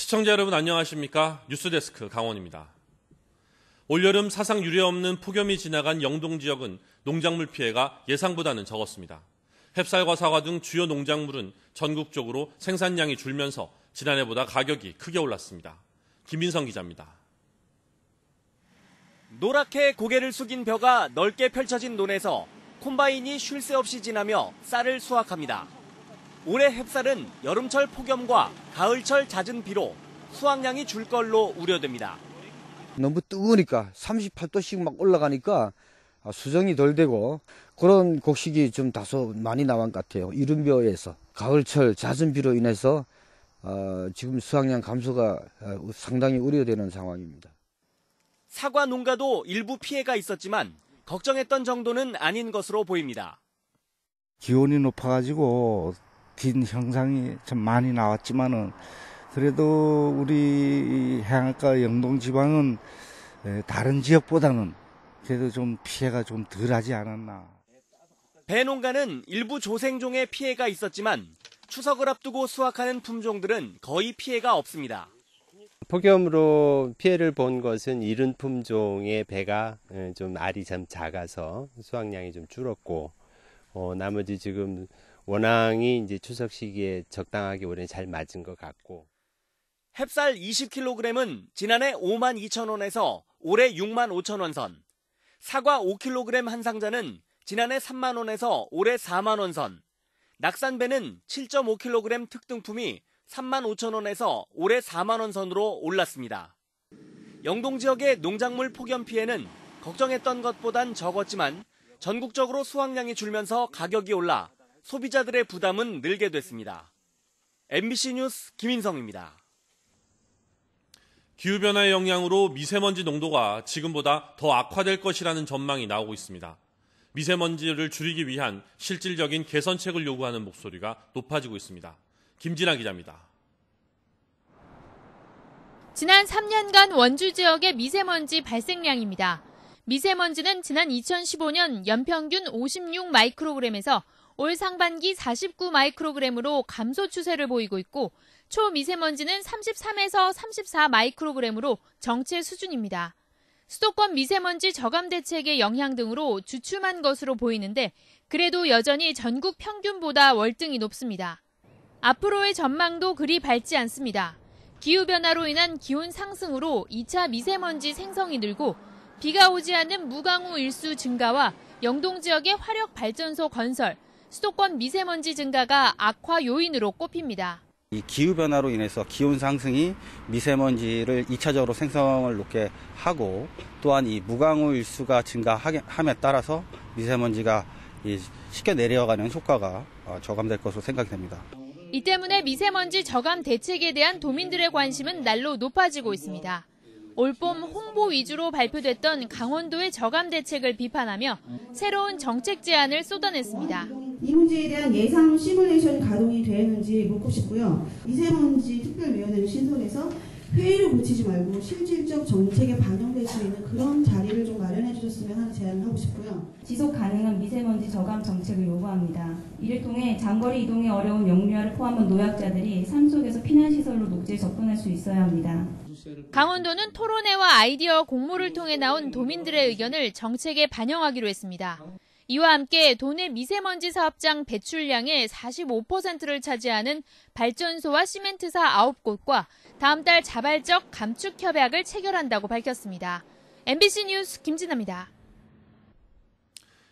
시청자 여러분 안녕하십니까? 뉴스데스크 강원입니다. 올여름 사상 유례없는 폭염이 지나간 영동 지역은 농작물 피해가 예상보다는 적었습니다. 햅쌀과 사과 등 주요 농작물은 전국적으로 생산량이 줄면서 지난해보다 가격이 크게 올랐습니다. 김인성 기자입니다. 노랗게 고개를 숙인 벼가 넓게 펼쳐진 논에서 콤바인이 쉴 새 없이 지나며 쌀을 수확합니다. 올해 햅쌀은 여름철 폭염과 가을철 잦은 비로 수확량이 줄 걸로 우려됩니다. 너무 뜨거우니까 38도씩 막 올라가니까 수정이 덜 되고 그런 곡식이 좀 다소 많이 나온 것 같아요. 이른벼에서 가을철 잦은 비로 인해서 지금 수확량 감소가 상당히 우려되는 상황입니다. 사과 농가도 일부 피해가 있었지만 걱정했던 정도는 아닌 것으로 보입니다. 기온이 높아가지고 빈 형상이 좀 많이 나왔지만은 그래도 우리 해안가 영동 지방은 다른 지역보다는 그래도 좀 피해가 좀 덜하지 않았나. 배 농가는 일부 조생종에 피해가 있었지만 추석을 앞두고 수확하는 품종들은 거의 피해가 없습니다. 폭염으로 피해를 본 것은 이른 품종의 배가 좀 알이 좀 작아서 수확량이 좀 줄었고, 나머지 지금 원앙이 이제 추석 시기에 적당하게 올해 잘 맞은 것 같고. 햅쌀 20kg은 지난해 52,000원에서 올해 65,000원 선, 사과 5kg 한 상자는 지난해 3만원에서 올해 4만원 선, 낙산배는 7.5kg 특등품이 35,000원에서 올해 4만원 선으로 올랐습니다. 영동 지역의 농작물 폭염 피해는 걱정했던 것보단 적었지만 전국적으로 수확량이 줄면서 가격이 올라 소비자들의 부담은 늘게 됐습니다. MBC 뉴스 김인성입니다. 기후변화의 영향으로 미세먼지 농도가 지금보다 더 악화될 것이라는 전망이 나오고 있습니다. 미세먼지를 줄이기 위한 실질적인 개선책을 요구하는 목소리가 높아지고 있습니다. 김진아 기자입니다. 지난 3년간 원주 지역의 미세먼지 발생량입니다. 미세먼지는 지난 2015년 연평균 56 마이크로그램에서 올 상반기 49 마이크로그램으로 감소 추세를 보이고 있고 초미세먼지는 33에서 34 마이크로그램으로 정체 수준입니다. 수도권 미세먼지 저감 대책의 영향 등으로 주춤한 것으로 보이는데 그래도 여전히 전국 평균보다 월등히 높습니다. 앞으로의 전망도 그리 밝지 않습니다. 기후변화로 인한 기온 상승으로 2차 미세먼지 생성이 늘고 비가 오지 않는 무강우 일수 증가와 영동 지역의 화력발전소 건설, 수도권 미세먼지 증가가 악화 요인으로 꼽힙니다. 이 기후변화로 인해서 기온 상승이 미세먼지를 2차적으로 생성을 높게 하고 또한 이 무강우 일수가 증가함에 따라서 미세먼지가 쉽게 내려가는 효과가 저감될 것으로 생각이 됩니다. 이 때문에 미세먼지 저감 대책에 대한 도민들의 관심은 날로 높아지고 있습니다. 올봄 홍보 위주로 발표됐던 강원도의 저감 대책을 비판하며 새로운 정책 제안을 쏟아냈습니다. 이 문제에 대한 예상 시뮬레이션 가동이 되는지 묻고 싶고요. 미세먼지 특별위원회를 신설해서 회의를 고치지 말고 실질적 정책에 반영될 수 있는 그런 자리를 좀 마련해 주셨으면 하는 제안을 하고 싶고요. 지속 가능한 미세먼지 저감 정책을 요구합니다. 이를 통해 장거리 이동이 어려운 영유아를 포함한 노약자들이 산속에서 피난시설로 녹지에 접근할 수 있어야 합니다. 강원도는 토론회와 아이디어 공모를 통해 나온 도민들의 의견을 정책에 반영하기로 했습니다. 이와 함께 도내 미세먼지 사업장 배출량의 45%를 차지하는 발전소와 시멘트사 9곳과 다음 달 자발적 감축 협약을 체결한다고 밝혔습니다. MBC 뉴스 김진아입니다.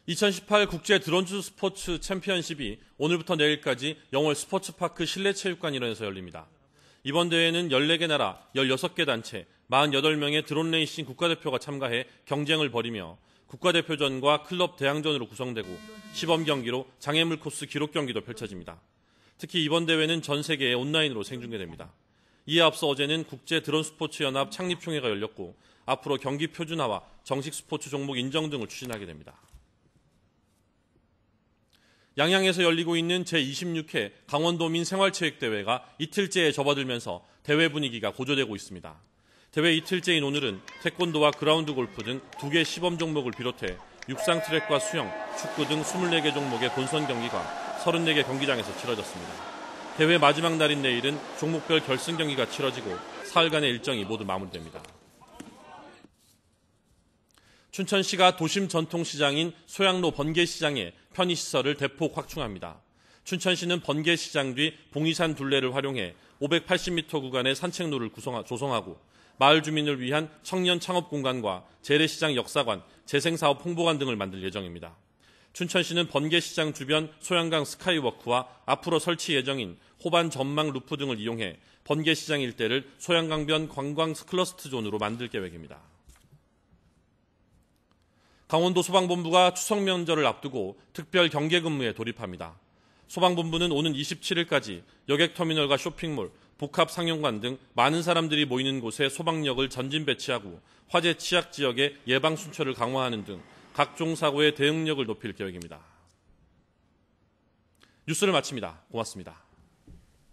2018 국제 드론주 스포츠 챔피언십이 오늘부터 내일까지 영월 스포츠파크 실내체육관 일원에서 열립니다. 이번 대회는 14개 나라 16개 단체 48명의 드론 레이싱 국가대표가 참가해 경쟁을 벌이며 국가대표전과 클럽 대항전으로 구성되고 시범 경기로 장애물 코스 기록 경기도 펼쳐집니다. 특히 이번 대회는 전 세계에 온라인으로 생중계됩니다. 이에 앞서 어제는 국제 드론 스포츠 연합 창립총회가 열렸고 앞으로 경기 표준화와 정식 스포츠 종목 인정 등을 추진하게 됩니다. 양양에서 열리고 있는 제26회 강원도민 생활체육대회가 이틀째에 접어들면서 대회 분위기가 고조되고 있습니다. 대회 이틀째인 오늘은 태권도와 그라운드 골프 등 2개 시범 종목을 비롯해 육상 트랙과 수영, 축구 등 24개 종목의 본선 경기가 34개 경기장에서 치러졌습니다. 대회 마지막 날인 내일은 종목별 결승 경기가 치러지고 사흘간의 일정이 모두 마무리됩니다. 춘천시가 도심 전통시장인 소양로 번개시장에 편의시설을 대폭 확충합니다. 춘천시는 번개시장 뒤 봉이산 둘레를 활용해 580m 구간의 산책로를 조성하고 마을 주민을 위한 청년 창업 공간과 재래시장 역사관, 재생사업 홍보관 등을 만들 예정입니다. 춘천시는 번개시장 주변 소양강 스카이워크와 앞으로 설치 예정인 호반 전망 루프 등을 이용해 번개시장 일대를 소양강변 관광 클러스터 존으로 만들 계획입니다. 강원도 소방본부가 추석 명절을 앞두고 특별 경계 근무에 돌입합니다. 소방본부는 오는 27일까지 여객터미널과 쇼핑몰, 복합상영관 등 많은 사람들이 모이는 곳에 소방력을 전진 배치하고 화재 취약 지역의 예방 순찰을 강화하는 등 각종 사고의 대응력을 높일 계획입니다. 뉴스를 마칩니다. 고맙습니다.